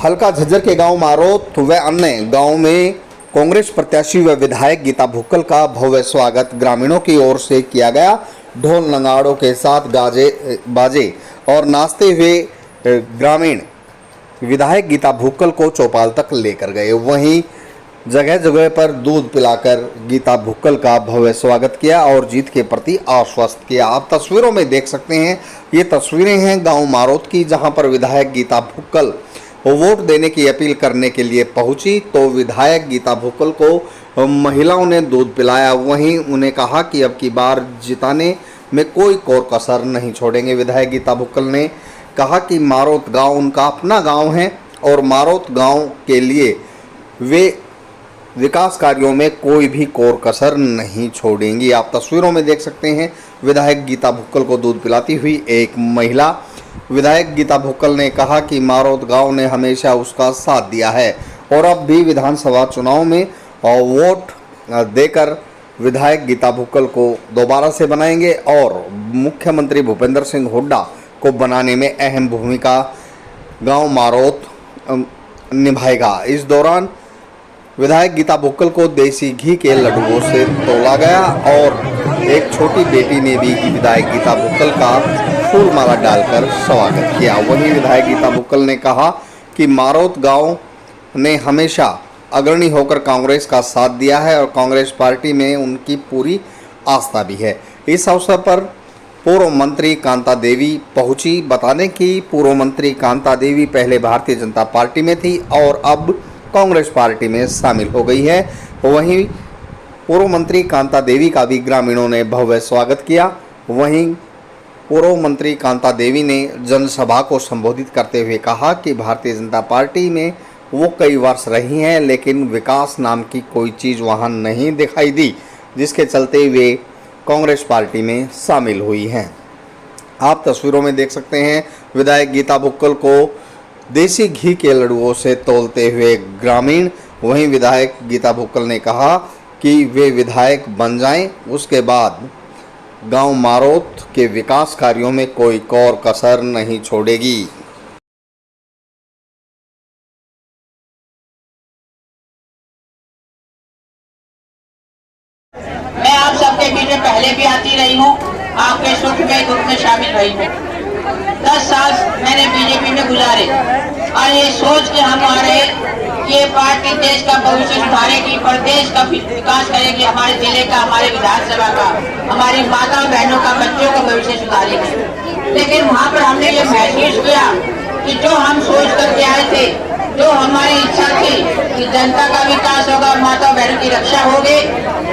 हल्का झज्जर के गांव मारोत व अन्य गांव में कांग्रेस प्रत्याशी व विधायक गीता भुक्कल का भव्य स्वागत ग्रामीणों की ओर से किया गया। ढोल नगाड़ों के साथ गाजे बाजे और नाचते हुए ग्रामीण विधायक गीता भुक्कल को चौपाल तक लेकर गए। वहीं जगह जगह पर दूध पिलाकर गीता भुक्कल का भव्य स्वागत किया और जीत के प्रति आश्वस्त किया। आप तस्वीरों में देख सकते हैं, ये तस्वीरें हैं गांव मारोत की, जहां पर विधायक गीता भुक्कल वोट देने की अपील करने के लिए पहुंची तो विधायक गीता भुक्कल को महिलाओं ने दूध पिलाया। वहीं उन्हें कहा कि अब की बार जिताने में कोई कोर कसर नहीं छोड़ेंगे। विधायक गीता भुक्कल ने कहा कि मारोत गांव उनका अपना गांव है और मारोत गांव के लिए वे विकास कार्यों में कोई भी कोर कसर नहीं छोड़ेंगी। आप तस्वीरों में देख सकते हैं विधायक गीता भुक्कल को दूध पिलाती हुई एक महिला। विधायक गीता भुक्कल ने कहा कि मारोत गांव ने हमेशा उसका साथ दिया है और अब भी विधानसभा चुनाव में वोट देकर विधायक गीता भुक्कल को दोबारा से बनाएंगे और मुख्यमंत्री भूपेंद्र सिंह हुड्डा को बनाने में अहम भूमिका गांव मारोत निभाएगा। इस दौरान विधायक गीता भुक्कल को देसी घी के लड्डुओं से तोला गया और एक छोटी बेटी ने भी विधायक गीता भुक्कल का फूल माला डालकर स्वागत किया। वहीं विधायक गीता भुक्कल ने कहा कि मारोत गांव ने हमेशा अग्रणी होकर कांग्रेस का साथ दिया है और कांग्रेस पार्टी में उनकी पूरी आस्था भी है। इस अवसर पर पूर्व मंत्री कांता देवी पहुंची। बता दें कि पूर्व मंत्री कांता देवी पहले भारतीय जनता पार्टी में थी और अब कांग्रेस पार्टी में शामिल हो गई है। वहीं पूर्व मंत्री कांता देवी का भी ग्रामीणों ने भव्य स्वागत किया। वहीं पूर्व मंत्री कांता देवी ने जनसभा को संबोधित करते हुए कहा कि भारतीय जनता पार्टी में वो कई वर्ष रही हैं, लेकिन विकास नाम की कोई चीज़ वहां नहीं दिखाई दी, जिसके चलते वे कांग्रेस पार्टी में शामिल हुई हैं। आप तस्वीरों में देख सकते हैं विधायक गीता भुक्कल को देसी घी के लड्डुओं से तोलते हुए ग्रामीण। वहीं विधायक गीता भुक्कल ने कहा कि वे विधायक बन जाएं, उसके बाद गांव मारोत के विकास कार्यों में कोई कोर कसर नहीं छोड़ेगी। मैं आप सबके बीच में पहले भी आती रही हूँ, आपके सुख में दुख में शामिल रही हूँ। 10 साल मैंने बीजेपी में गुजारे और ये सोच के हम आ रहे कि ये पार्टी देश का भविष्य सुधारेगी, प्रदेश का विकास करेगी, हमारे जिले का, हमारे विधानसभा का, हमारी माता बहनों का, बच्चों का भविष्य सुधारेगी। लेकिन वहाँ पर हमने ये महसूस किया कि जो हम सोच करके आए थे, जो हमारी इच्छा थी कि जनता का विकास होगा, माता बहनों की रक्षा होगी,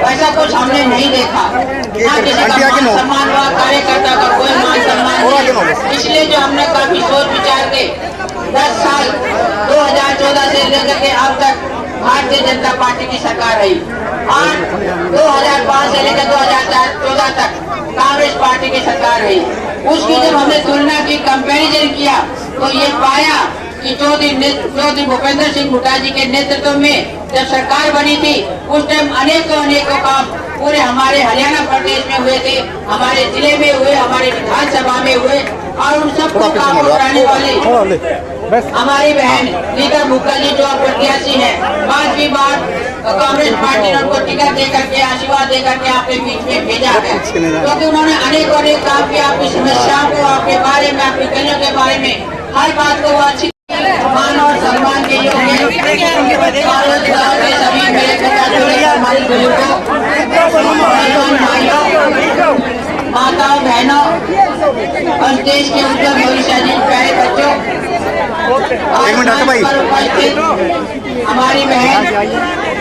ऐसा कुछ हमने नहीं देखा। ना किसी का मान सम्मान हुआ, कार्यकर्ता का कोई मान सम्मान नहीं। इसलिए जो हमने काफी सोच विचार के 10 साल 2014 से लेकर के अब तक भारतीय जनता पार्टी की सरकार रही और 2005 से लेकर 2014 तक कांग्रेस पार्टी की सरकार रही। उसकी जब हमने तुलना की, कंपैरिजन किया, तो ये पाया कि जो दिन भूपेंद्र सिंह हुड्डा जी के नेतृत्व में जब सरकार बनी थी, उस टाइम अनेकों काम पूरे हमारे हरियाणा प्रदेश में हुए थे, हमारे जिले में हुए, हमारे विधानसभा में हुए और उन सबको काम कराने वाले हमारी बहन गीता भुक्कल जी जो प्रत्याशी है, 5वीं बार कांग्रेस पार्टी ने उनको टिकट देकर के, आशीर्वाद देकर के आपके बीच में भेजा है, क्योंकि उन्होंने अनेक काम किया। आपकी समस्याओं को, आपके बारे में, आपकी गलियों के बारे में, हर बात को वो अच्छी मान और सम्मान के योग्य सभी मेरे माताओं बहनों और देश के उज्जवल भविष्य के प्यारे बच्चों, हमारी बहन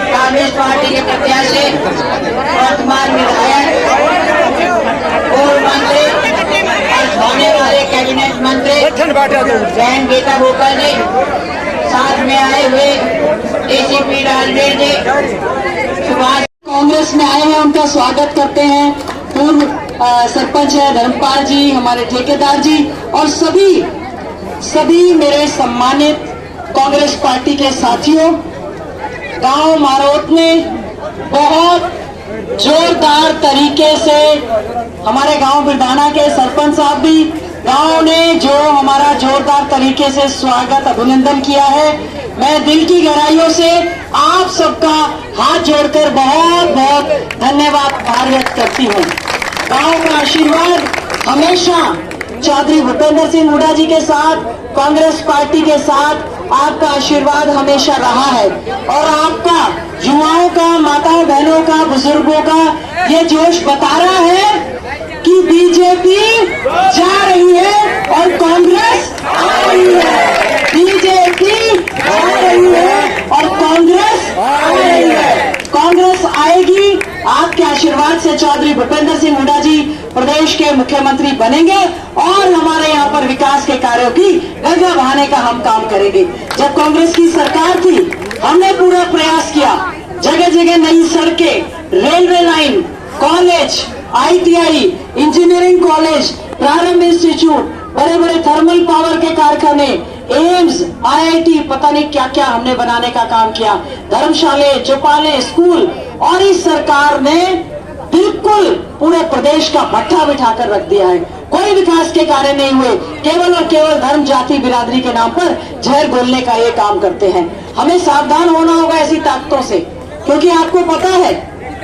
कांग्रेस पार्टी के प्रत्याशी, वर्तमान विधायक, पूर्व मंत्री और होने वाले कैबिनेट मंत्री बहन गीता भुक्कल जी, साथ में आए हुए डीसीपी राजवीर जी, कांग्रेस में आए हैं, उनका स्वागत करते हैं। पूर्व सरपंच है धर्मपाल जी, हमारे ठेकेदार जी और सभी मेरे सम्मानित कांग्रेस पार्टी के साथियों। गांव मारोत ने बहुत जोरदार तरीके से, हमारे गांव बिरदाना के सरपंच साहब भी गांव ने जो हमारा जोरदार तरीके से स्वागत अभिनंदन किया है, मैं दिल की गहराइयों से आप सबका हाथ जोड़कर बहुत बहुत धन्यवाद आभार व्यक्त करती हूँ। गांव का आशीर्वाद हमेशा चौधरी भूपेंद्र सिंह हुड्डा जी के साथ, कांग्रेस पार्टी के साथ आपका आशीर्वाद हमेशा रहा है और आपका युवाओं का, माताओं बहनों का, बुजुर्गों का ये जोश बता रहा है कि बीजेपी जा रही है और कांग्रेस आ रही है। बीजेपी जा रही है और कांग्रेस आ रही है। कांग्रेस आएगी, आपके आशीर्वाद से चौधरी भूपेंद्र सिंह हुड्डा जी प्रदेश के मुख्यमंत्री बनेंगे और हमारे यहाँ पर विकास के कार्यों की गंगा बहाने का हम काम करेंगे। जब कांग्रेस की सरकार थी, हमने पूरा प्रयास किया, जगह जगह नई सड़कें, railway line, college, ITI, engineering college, प्रारंभ इंस्टीट्यूट, बड़े बड़े थर्मल पावर के कारखाने, एम्स, IIT, पता नहीं क्या क्या हमने बनाने का काम किया, धर्मशाले, चौपाले, स्कूल। और इस सरकार ने बिल्कुल पूरे प्रदेश का भट्ठा बिठाकर रख दिया है। कोई विकास के कार्य नहीं हुए, केवल और केवल धर्म, जाति, बिरादरी के नाम पर जहर घोलने का ये काम करते हैं। हमें सावधान होना होगा ऐसी ताकतों से, क्योंकि आपको पता है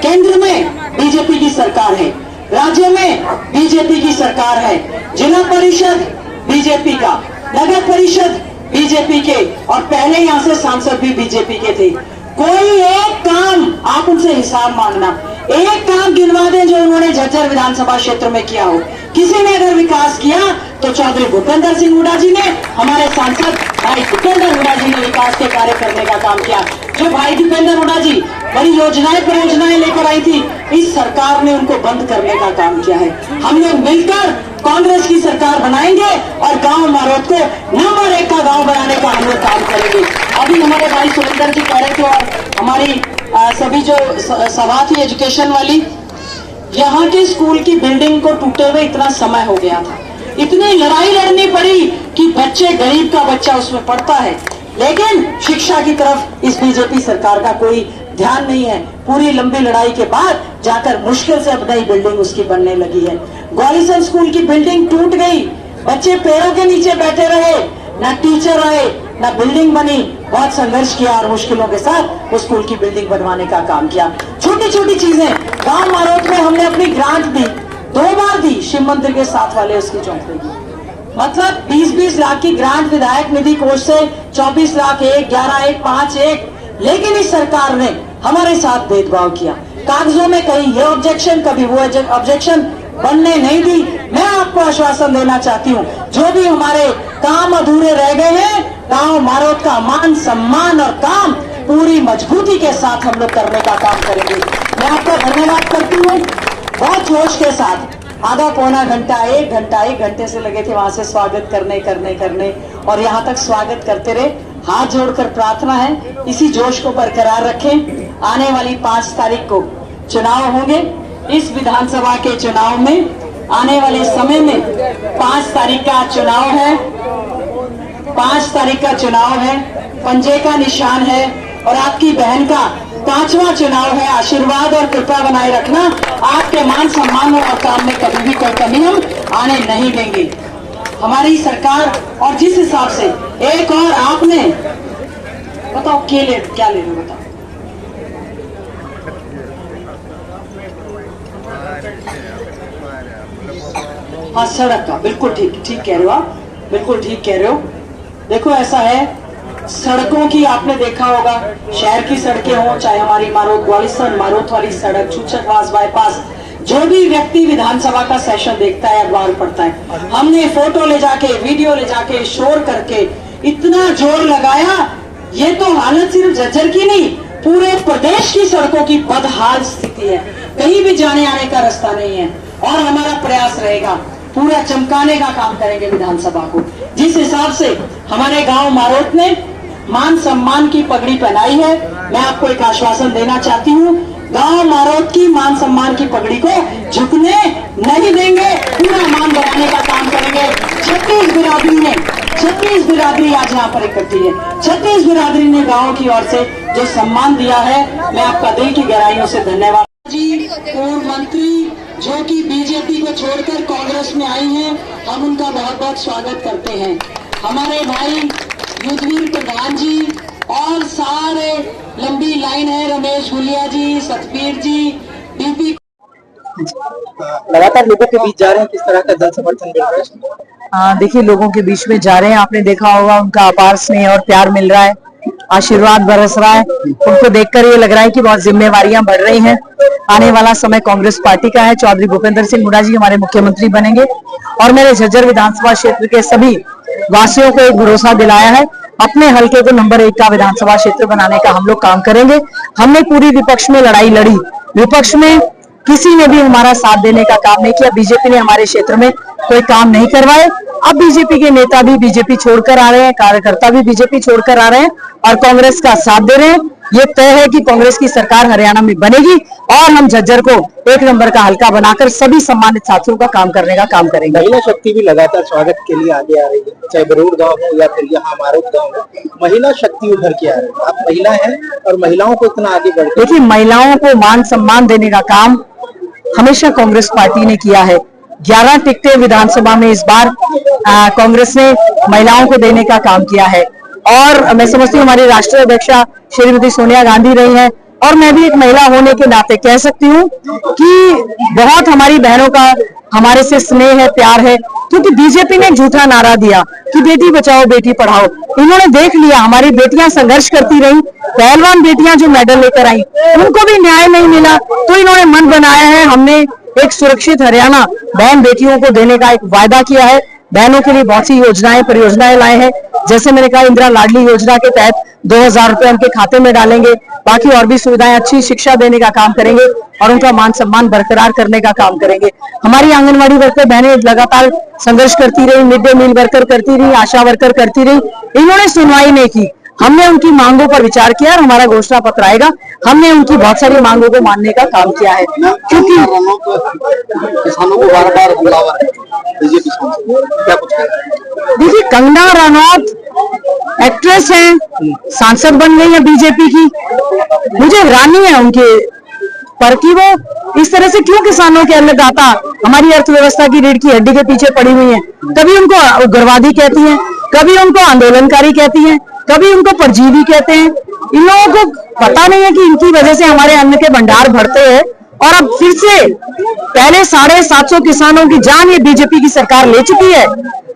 केंद्र में बीजेपी की सरकार है, राज्य में बीजेपी की सरकार है, जिला परिषद बीजेपी का, नगर परिषद बीजेपी के और पहले यहाँ से सांसद भी बीजेपी के थे। कोई एक काम आप उनसे हिसाब मांगना, एक काम गिनवा दें जो उन्होंने झज्जर विधानसभा क्षेत्र में किया हो। किसी ने अगर विकास किया तो चौधरी भूपेंद्र सिंह हुड्डा जी ने, हमारे सांसद भाई दीपेंद्र हुड्डा जी ने विकास के कार्य करने का काम किया। जो भाई दीपेंद्र हुड्डा जी बड़ी योजनाएं परियोजनाएं लेकर आई थी, इस सरकार ने उनको बंद करने का काम किया है। हम लोग मिलकर कांग्रेस की सरकार बनाएंगे और गांव मारोत को नंबर 1 का गांव बनाने का हम लोग काम करेंगे। अभी हमारे भाई सुरेंद्र जी कह रहे थे और हमारी सभी जो सभा थी एजुकेशन वाली, यहाँ के स्कूल की बिल्डिंग को टूटे हुए इतना समय हो गया था, इतनी लड़ाई लड़नी पड़ी कि बच्चे, गरीब का बच्चा उसमें पढ़ता है, लेकिन शिक्षा की तरफ इस बीजेपी सरकार का कोई ध्यान नहीं है। पूरी लंबी लड़ाई के बाद जाकर मुश्किल से अब नई बिल्डिंग उसकी बनने लगी है। ग्वालियर स्कूल की बिल्डिंग टूट गई, बच्चे पेड़ों के नीचे बैठे रहे, ना टीचर आए, ना बिल्डिंग बनी। बहुत संघर्ष किया और मुश्किलों के साथ वो स्कूल की बिल्डिंग बनवाने का काम किया। छोटी छोटी चीजें गांव मारोत में हमने अपनी ग्रांट दी, 2 बार दी, शिव मंदिर के साथ वाले उसकी चौंकी दी, मतलब 20-20 लाख की ग्रांट विधायक निधि कोष से 24 लाख 1, 11, 1, 5, 1। लेकिन इस सरकार ने हमारे साथ भेदभाव किया, कागजों में कहीं ये ऑब्जेक्शन, कभी वो ऑब्जेक्शन बनने नहीं दी। मैं आपको आश्वासन देना चाहती हूँ, जो भी हमारे काम अधूरे रह गए हैं, गांव मारोत का मान, सम्मान और काम पूरी मजबूती के साथ हम लोग करने का काम करेंगे। मैं आपका धन्यवाद करती हूँ। बहुत जोश के साथ आधा पौना घंटा, 1 घंटे से लगे थे वहां से स्वागत करने और यहाँ तक स्वागत करते रहे। हाथ जोड़कर प्रार्थना है इसी जोश को बरकरार रखें। आने वाली 5 तारीख को चुनाव होंगे। इस विधानसभा के चुनाव में आने वाले समय में 5 तारीख का चुनाव है, 5 तारीख का चुनाव है, पंजे का निशान है और आपकी बहन का 5वां चुनाव है। आशीर्वाद और कृपा बनाए रखना, आपके मान सम्मान और काम में कभी भी कोई कमी हम आने नहीं देंगे। हमारी सरकार और जिस हिसाब से एक और आपने बताओ क्या ले रहे बताओ। हाँ, सड़क का बिल्कुल ठीक कह रहे हो आप, बिल्कुल ठीक कह रहे हो। देखो ऐसा है, सड़कों की आपने देखा होगा, शहर की सड़कें हो, चाहे हमारी मारोत ग्वालियर मारोत वाली सड़क, छूछकवास बाईपास, जो भी व्यक्ति विधानसभा का सेशन देखता है, अखबार पढ़ता है, हमने फोटो ले जाके, वीडियो ले जाके, शोर करके इतना जोर लगाया। ये तो हालत सिर्फ झज्जर की नहीं, पूरे प्रदेश की सड़कों की बदहाल स्थिति है, कहीं भी जाने आने का रास्ता नहीं है। और हमारा प्रयास रहेगा, पूरा चमकाने का काम करेंगे विधानसभा को। जिस हिसाब से हमारे गांव मारोत ने मान सम्मान की पगड़ी पहनाई है, मैं आपको एक आश्वासन देना चाहती हूँ, गांव मारोत की मान सम्मान की पगड़ी को झुकने नहीं देंगे, पूरा मान बढ़ाने का काम करेंगे। 36 बिरादरी आज यहाँ पर इकट्ठी है। 36 बिरादरी ने गांव की ओर से जो सम्मान दिया है, मैं आपका दिल की गहराइयों से धन्यवाद। जी पूर्व मंत्री जो कि बीजेपी को छोड़कर कांग्रेस में आई हैं, हम उनका बहुत बहुत स्वागत करते हैं। हमारे भाई युद्धवीर प्रधान जी और सारे लंबी लाइन है, रमेश गुलिया जी, सतबीर जी, डीपी। लगातार लोगों के बीच जा रहे हैं, किस तरह का जन समर्थन मिल रहा है? देखिए, लोगों के बीच में जा रहे हैं, आपने देखा होगा उनका अपार स्नेह और प्यार मिल रहा है, आशीर्वाद बरस रहा है। उनको देखकर ये लग रहा है कि बहुत जिम्मेवारियां बढ़ रही हैं। आने वाला समय कांग्रेस पार्टी का है। चौधरी भूपेंद्र सिंह हुड्डा जी हमारे मुख्यमंत्री बनेंगे और मेरे झज्जर विधानसभा क्षेत्र के सभी वासियों को एक भरोसा दिलाया है, अपने हलके को नंबर 1 का विधानसभा क्षेत्र बनाने का हम लोग काम करेंगे। हमने पूरी विपक्ष में लड़ाई लड़ी, विपक्ष में किसी ने भी हमारा साथ देने का काम नहीं किया। बीजेपी ने हमारे क्षेत्र में कोई काम नहीं करवाए। अब बीजेपी के नेता भी बीजेपी छोड़कर आ रहे हैं, कार्यकर्ता भी बीजेपी छोड़कर आ रहे हैं और कांग्रेस का साथ दे रहे हैं। ये तय है कि कांग्रेस की सरकार हरियाणा में बनेगी और हम झज्जर को 1 नंबर का हल्का बनाकर सभी सम्मानित साथियों का काम करने का काम करेंगे। महिला शक्ति भी लगातार स्वागत के लिए आगे आ रही है, चाहे बरूड गांव हो या फिर यहाँ मारूद गांव हो, महिला शक्ति उभर के आ रही है। आप महिला हैं और महिलाओं को इतना आगे बढ़, देखिए, महिलाओं को मान सम्मान देने का काम हमेशा कांग्रेस पार्टी ने किया है। 11 टिकटें विधानसभा में इस बार कांग्रेस ने महिलाओं को देने का काम किया है और मैं समझती हूँ हमारी राष्ट्रीय अध्यक्षा श्रीमती सोनिया गांधी रही हैं और मैं भी एक महिला होने के नाते कह सकती हूँ कि बहुत हमारी बहनों का हमारे से स्नेह है, प्यार है, क्योंकि बीजेपी ने झूठा नारा दिया कि बेटी बचाओ बेटी पढ़ाओ। इन्होंने देख लिया, हमारी बेटियां संघर्ष करती रही, पहलवान बेटियां जो मेडल लेकर आई उनको भी न्याय नहीं मिला, तो इन्होंने मन बनाया है। हमने एक सुरक्षित हरियाणा बहन बेटियों को देने का एक वायदा किया है। बहनों के लिए बहुत सी योजनाएं परियोजनाएं लाए हैं, जैसे मैंने कहा इंदिरा लाडली योजना के तहत 2000 रुपए उनके खाते में डालेंगे। बाकी और भी सुविधाएं, अच्छी शिक्षा देने का काम करेंगे और उनका मान सम्मान बरकरार करने का काम करेंगे। हमारी आंगनबाड़ी वर्कर बहनें लगातार संघर्ष करती रही, मिड डे मील वर्कर करती रही, आशा वर्कर करती रही, इन्होंने सुनवाई नहीं की। हमने उनकी मांगों पर विचार किया और हमारा घोषणा पत्र आएगा। हमने उनकी बहुत सारी मांगों को मानने का काम किया है, क्योंकि किसानों को बार-बार बुलावा है बीजेपी क्या कुछ है? देखिए, कंगना रनौत एक्ट्रेस है, सांसद बन गई है बीजेपी की। मुझे हैरानी है उनके पर कि वो इस तरह से क्यों किसानों के अन्नदाता, हमारी अर्थव्यवस्था की रीढ़ की हड्डी के पीछे पड़ी हुई है। कभी उनको उग्रवादी कहती हैं, कभी उनको आंदोलनकारी कहती हैं, कभी उनको परजीवी कहते हैं। इन लोगों को पता नहीं है कि इनकी वजह से हमारे अन्न के भंडार भरते हैं और अब फिर से पहले 750 किसानों की जान ये बीजेपी की सरकार ले चुकी है।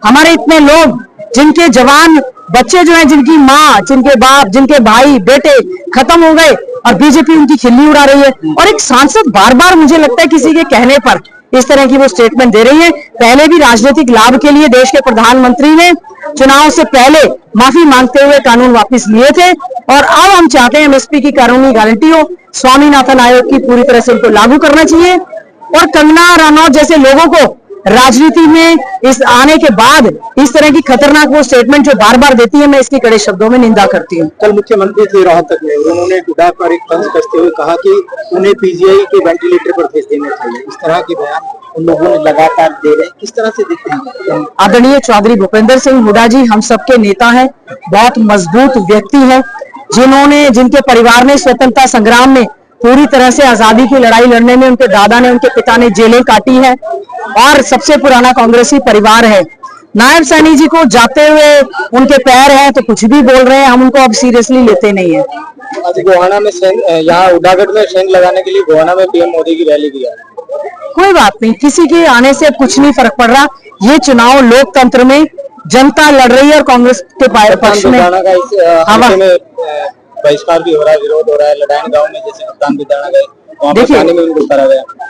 हमारे इतने लोग, जिनके जवान बच्चे जो हैं, जिनकी माँ, जिनके बाप, जिनके भाई बेटे खत्म हो गए और बीजेपी उनकी खिल्ली उड़ा रही है। और एक सांसद बार बार मुझे लगता है किसी के कहने पर इस तरह की वो स्टेटमेंट दे रही है। पहले भी राजनीतिक लाभ के लिए देश के प्रधानमंत्री ने चुनाव से पहले माफी मांगते हुए कानून वापस लिए थे और अब हम चाहते हैं एमएसपी की कानूनी गारंटी हो, स्वामीनाथन आयोग की पूरी तरह से उनको लागू करना चाहिए। और कंगना रनौत जैसे लोगों को राजनीति में इस आने के बाद इस तरह की खतरनाक वो स्टेटमेंट जो बार बार देती है, मैं इसकी कड़े शब्दों में निंदा करती हूँ। कल मुख्यमंत्री थे रोहतक में, उन्होंने हुड्डा पर एक तंज कसते हुए कहा कि उन्हें पीजीआई के वेंटिलेटर पर भेज देना चाहिए। इस तरह के बयान उन लोगों ने लगातार दे रहे हैं, किस तरह से दिख रही है? आदरणीय चौधरी भूपेंद्र सिंह हुड्डा जी हम सबके नेता हैं, बहुत मजबूत व्यक्ति हैं, जिनके परिवार ने स्वतंत्रता संग्राम में पूरी तरह से आजादी की लड़ाई लड़ने में उनके दादा ने, उनके पिता ने जेलें काटी है और सबसे पुराना कांग्रेसी परिवार है। नायब सैनी जी को जाते हुए उनके पैर हैं तो कुछ भी बोल रहे हैं, हम उनको अब सीरियसली लेते नहीं है। आज गोहाना में यहाँ उडागढ़ में शेंग लगाने के लिए गोहाना में पीएम मोदी की रैली किया। कोई बात नहीं, किसी के आने से कुछ नहीं फर्क पड़ रहा। ये चुनाव लोकतंत्र में जनता लड़ रही है और कांग्रेस के पक्ष में बहिष्कार भी हो रहा है, विरोध हो रहा है। लडायन गांव में जैसे मतदान बिताना गए,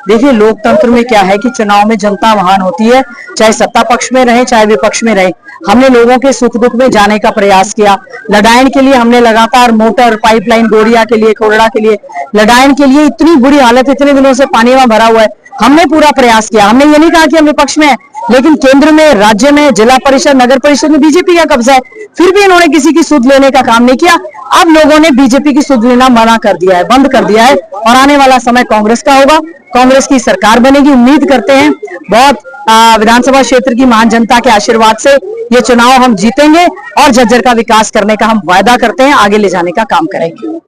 देखिए लोकतंत्र में क्या है कि चुनाव में जनता महान होती है, चाहे सत्ता पक्ष में रहे चाहे विपक्ष में रहे। हमने लोगों के सुख दुख में जाने का प्रयास किया। लडायन के लिए हमने लगातार मोटर पाइपलाइन, गोरिया के लिए, कोरड़ा के लिए, लडायन के लिए इतनी बुरी हालत, इतने दिनों से पानी वहां भरा हुआ है, हमने पूरा प्रयास किया। हमने ये नहीं कहा कि हम विपक्ष में है, लेकिन केंद्र में, राज्य में, जिला परिषद, नगर परिषद में बीजेपी का कब्जा है, फिर भी इन्होंने किसी की सुध लेने का काम नहीं किया। अब लोगों ने बीजेपी की सुध लेना मना कर दिया है, बंद कर दिया है और आने वाला समय कांग्रेस का होगा, कांग्रेस की सरकार बनेगी। उम्मीद करते हैं बहुत विधानसभा क्षेत्र की महान जनता के आशीर्वाद से ये चुनाव हम जीतेंगे और झज्जर का विकास करने का हम वायदा करते हैं, आगे ले जाने का काम करेंगे।